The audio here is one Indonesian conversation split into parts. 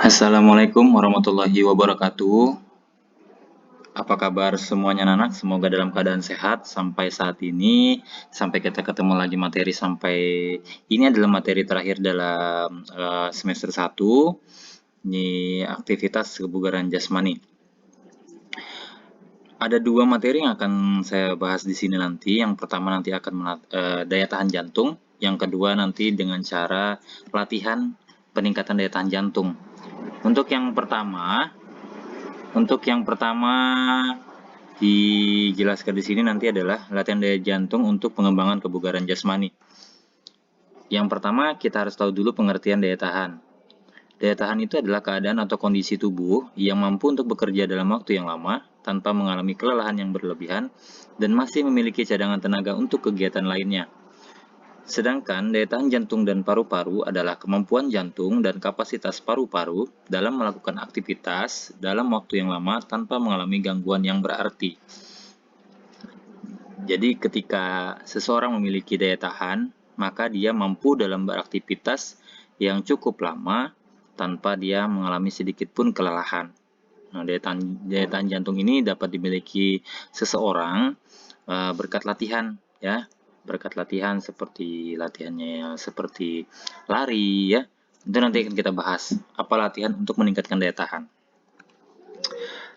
Assalamualaikum warahmatullahi wabarakatuh. Apa kabar semuanya anak? Semoga dalam keadaan sehat sampai saat ini. Sampai kita ketemu lagi materi sampai ini adalah materi terakhir dalam semester 1. Ini aktivitas kebugaran jasmani. Ada dua materi yang akan saya bahas di sini nanti. Yang pertama nanti akan daya tahan jantung. Yang kedua nanti dengan cara latihan peningkatan daya tahan jantung. Untuk yang pertama dijelaskan di sini nanti adalah latihan daya jantung untuk pengembangan kebugaran jasmani. Yang pertama kita harus tahu dulu pengertian daya tahan. Daya tahan itu adalah keadaan atau kondisi tubuh yang mampu untuk bekerja dalam waktu yang lama tanpa mengalami kelelahan yang berlebihan dan masih memiliki cadangan tenaga untuk kegiatan lainnya. Sedangkan daya tahan jantung dan paru-paru adalah kemampuan jantung dan kapasitas paru-paru dalam melakukan aktivitas dalam waktu yang lama tanpa mengalami gangguan yang berarti. Jadi ketika seseorang memiliki daya tahan, maka dia mampu dalam beraktivitas yang cukup lama tanpa dia mengalami sedikit pun kelelahan. Nah, daya tahan jantung ini dapat dimiliki seseorang berkat latihan, ya. Berkat latihan seperti latihannya seperti lari, ya. Itu nanti akan kita bahas apa latihan untuk meningkatkan daya tahan.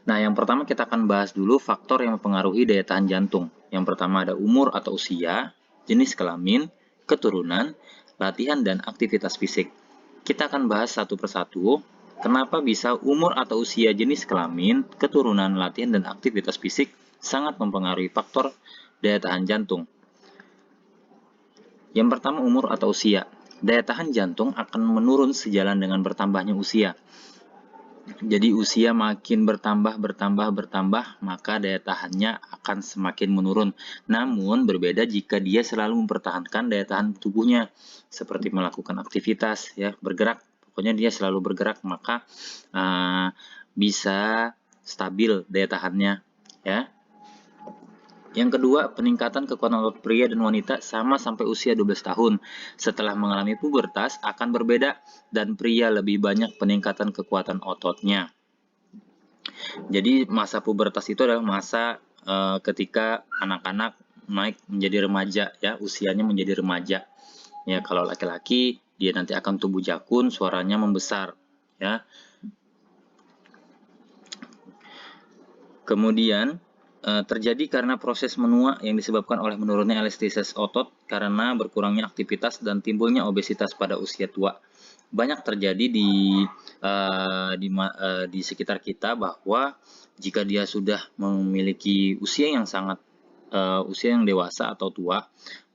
Nah, yang pertama kita akan bahas dulu faktor yang mempengaruhi daya tahan jantung. Yang pertama ada umur atau usia, jenis kelamin, keturunan, latihan dan aktivitas fisik. Kita akan bahas satu persatu. Kenapa bisa umur atau usia, jenis kelamin, keturunan, latihan dan aktivitas fisik sangat mempengaruhi faktor daya tahan jantung. Yang pertama umur atau usia. Daya tahan jantung akan menurun sejalan dengan bertambahnya usia. Jadi usia makin bertambah, maka daya tahannya akan semakin menurun. Namun berbeda jika dia selalu mempertahankan daya tahan tubuhnya, seperti melakukan aktivitas, ya, bergerak. Pokoknya dia selalu bergerak, maka bisa stabil daya tahannya, ya. Yang kedua, peningkatan kekuatan otot pria dan wanita sama sampai usia 12 tahun. Setelah mengalami pubertas akan berbeda dan pria lebih banyak peningkatan kekuatan ototnya. Jadi masa pubertas itu adalah masa ketika anak-anak naik menjadi remaja, ya, usianya menjadi remaja. Ya, kalau laki-laki dia nanti akan tumbuh jakun, suaranya membesar, ya. Kemudian terjadi karena proses menua yang disebabkan oleh menurunnya elastisitas otot karena berkurangnya aktivitas dan timbulnya obesitas pada usia tua. Banyak terjadi di sekitar kita bahwa jika dia sudah memiliki usia yang usia yang dewasa atau tua,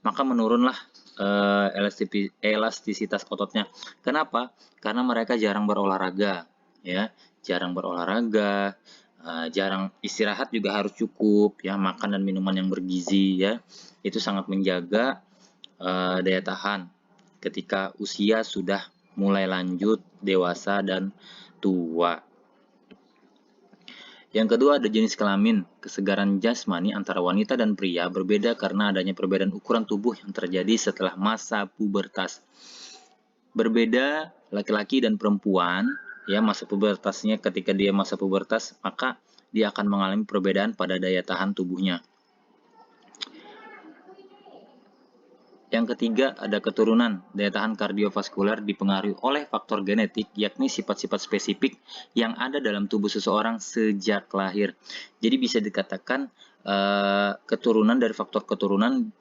maka menurunlah elastisitas ototnya. Kenapa? Karena mereka jarang berolahraga, ya, jarang berolahraga. Jarang istirahat juga harus cukup, ya, makan dan minuman yang bergizi, ya, itu sangat menjaga daya tahan ketika usia sudah mulai lanjut, dewasa dan tua. Yang kedua ada jenis kelamin. Kesegaran jasmani antara wanita dan pria berbeda karena adanya perbedaan ukuran tubuh yang terjadi setelah masa pubertas. Berbeda laki-laki dan perempuan, ya, masa pubertasnya, ketika dia masa pubertas maka dia akan mengalami perbedaan pada daya tahan tubuhnya. Yang ketiga ada keturunan. Daya tahan kardiovaskular dipengaruhi oleh faktor genetik, yakni sifat-sifat spesifik yang ada dalam tubuh seseorang sejak lahir. Jadi bisa dikatakan keturunan dari faktor keturunan,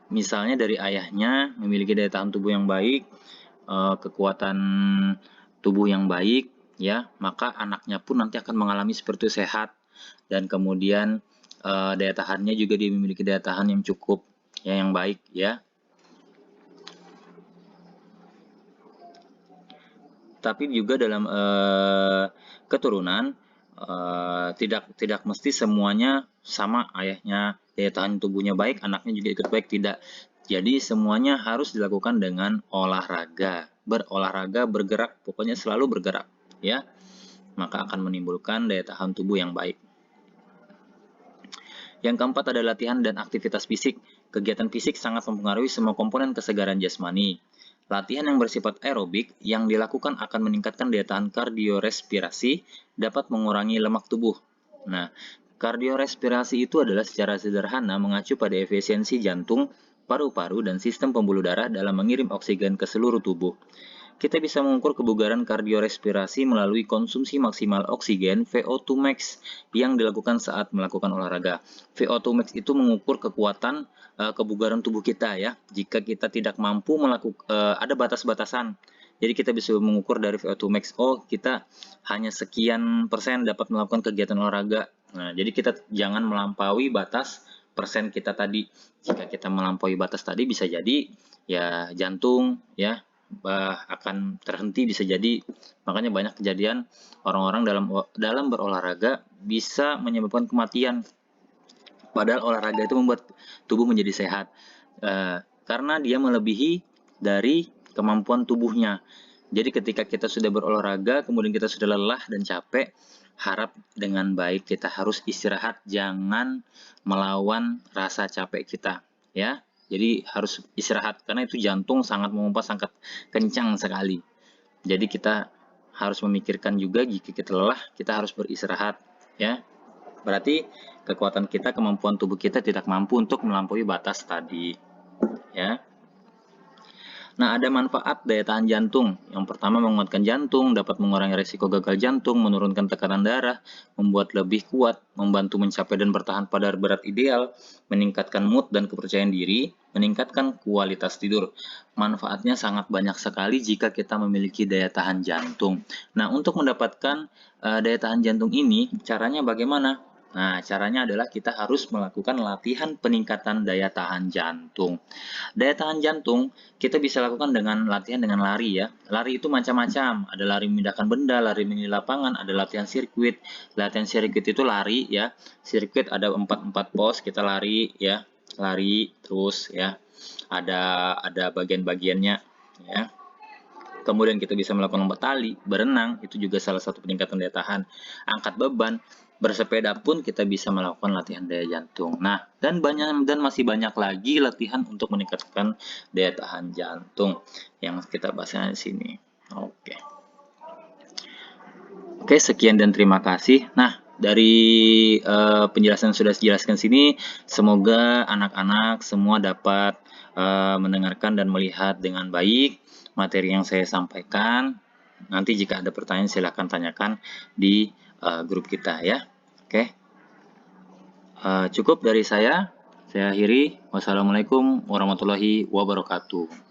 misalnya dari ayahnya memiliki daya tahan tubuh yang baik, kekuatan tubuh yang baik, ya, maka anaknya pun nanti akan mengalami seperti itu, sehat, dan kemudian daya tahannya juga dia memiliki daya tahan yang cukup, ya, yang baik, ya. Tapi juga dalam keturunan tidak mesti semuanya sama, ayahnya daya tahan tubuhnya baik, anaknya juga ikut baik, tidak. Jadi semuanya harus dilakukan dengan olahraga, berolahraga, bergerak, pokoknya selalu bergerak, ya, maka akan menimbulkan daya tahan tubuh yang baik. Yang keempat ada latihan dan aktivitas fisik. Kegiatan fisik sangat mempengaruhi semua komponen kesegaran jasmani. Latihan yang bersifat aerobik yang dilakukan akan meningkatkan daya tahan kardiorespirasi, dapat mengurangi lemak tubuh. Nah, kardiorespirasi itu adalah secara sederhana mengacu pada efisiensi jantung, paru-paru, dan sistem pembuluh darah dalam mengirim oksigen ke seluruh tubuh. Kita bisa mengukur kebugaran kardiorespirasi melalui konsumsi maksimal oksigen VO2 max yang dilakukan saat melakukan olahraga. VO2 max itu mengukur kekuatan kebugaran tubuh kita ya. Jika kita tidak mampu melakukan ada batas-batasan. Jadi kita bisa mengukur dari VO2 max, oh kita hanya sekian persen dapat melakukan kegiatan olahraga. Nah, jadi kita jangan melampaui batas persen kita tadi. Jika kita melampaui batas tadi bisa jadi ya jantung ya akan terhenti, bisa jadi. Makanya banyak kejadian orang-orang dalam berolahraga bisa menyebabkan kematian, padahal olahraga itu membuat tubuh menjadi sehat karena dia melebihi dari kemampuan tubuhnya. Jadi ketika kita sudah berolahraga kemudian kita sudah lelah dan capek, harap dengan baik kita harus istirahat, jangan melawan rasa capek kita ya. Jadi harus istirahat karena itu jantung sangat memompa sangat kencang sekali. Jadi kita harus memikirkan juga jika kita lelah, kita harus beristirahat ya. Berarti kekuatan kita, kemampuan tubuh kita tidak mampu untuk melampaui batas tadi ya. Nah, ada manfaat daya tahan jantung. Yang pertama, menguatkan jantung, dapat mengurangi risiko gagal jantung, menurunkan tekanan darah, membuat lebih kuat, membantu mencapai dan bertahan pada berat ideal, meningkatkan mood dan kepercayaan diri, meningkatkan kualitas tidur. Manfaatnya sangat banyak sekali jika kita memiliki daya tahan jantung. Nah, untuk mendapatkan daya tahan jantung ini, caranya bagaimana? Nah, caranya adalah kita harus melakukan latihan peningkatan daya tahan jantung. Daya tahan jantung kita bisa lakukan dengan latihan dengan lari ya. Lari itu macam-macam. Ada lari memindahkan benda, lari mengelilingi lapangan, ada latihan sirkuit. Latihan sirkuit itu lari ya. Sirkuit ada 4 pos, kita lari ya. Lari terus ya. Ada bagian-bagiannya ya. Kemudian kita bisa melakukan lompat tali, berenang, itu juga salah satu peningkatan daya tahan. Angkat beban, bersepeda pun kita bisa melakukan latihan daya jantung. Nah, dan masih banyak lagi latihan untuk meningkatkan daya tahan jantung yang kita bahas di sini. Oke. Oke, sekian dan terima kasih. Nah, dari penjelasan yang sudah dijelaskan sini, semoga anak-anak semua dapat mendengarkan dan melihat dengan baik materi yang saya sampaikan. Nanti jika ada pertanyaan silahkan tanyakan di grup kita ya. Oke, cukup dari saya. Saya akhiri. Wassalamualaikum warahmatullahi wabarakatuh.